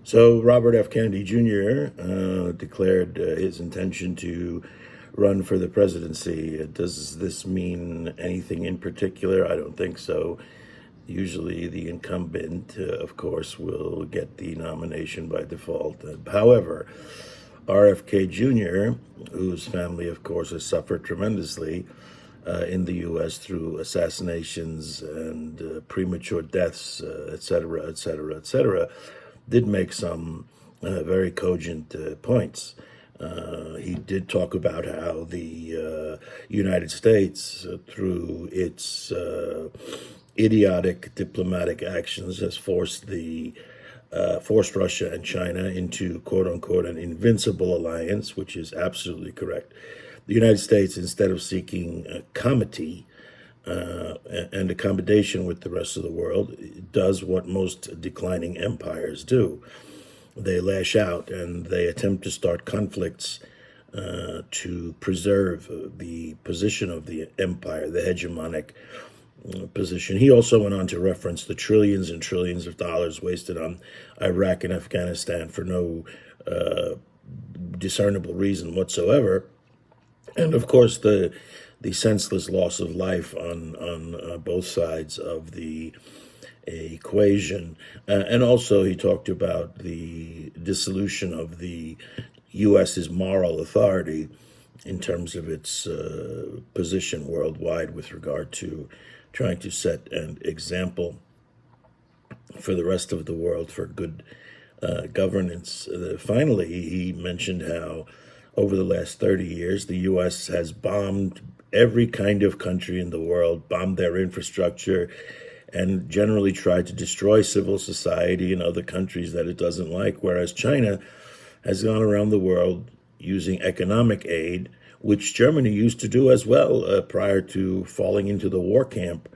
So Robert F. Kennedy Jr. Declared his intention to run for the presidency. Does this mean anything in particular? I don't think so. Usually the incumbent, of course, will get the nomination by default. However, RFK Jr., whose family, of course, has suffered tremendously in the U.S. through assassinations and premature deaths, et cetera, et cetera, et cetera, did make some very cogent points. He did talk about how the United States, through its idiotic diplomatic actions, has forced Russia and China into "quote unquote" an invincible alliance, which is absolutely correct. The United States, instead of seeking comity and accommodation with the rest of the world, does what most declining empires do. They lash out and they attempt to start conflicts to preserve the position of the empire, the hegemonic position. He also went on to reference the trillions and trillions of dollars wasted on Iraq and Afghanistan for no discernible reason whatsoever. And of course, the senseless loss of life on both sides of the equation. And also, he talked about the dissolution of the U.S.'s moral authority in terms of its position worldwide with regard to trying to set an example for the rest of the world for good governance. Finally, he mentioned how over the last 30 years, the U.S. has bombed every kind of country in the world, bombed their infrastructure, and generally tried to destroy civil society in other countries that it doesn't like, whereas China has gone around the world using economic aid, which Germany used to do as well prior to falling into the war camp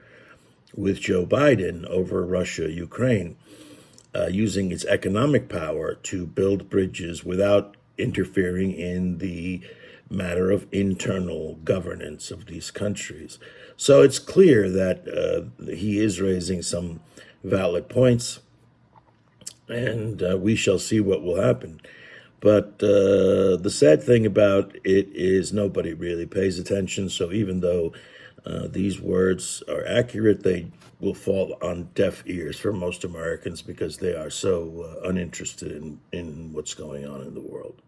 with Joe Biden over Russia, Ukraine, using its economic power to build bridges without interfering in the matter of internal governance of these countries. So it's clear that he is raising some valid points, and we shall see what will happen. But the sad thing about it is nobody really pays attention. So even though these words are accurate, they will fall on deaf ears for most Americans because they are so uninterested in what's going on in the world.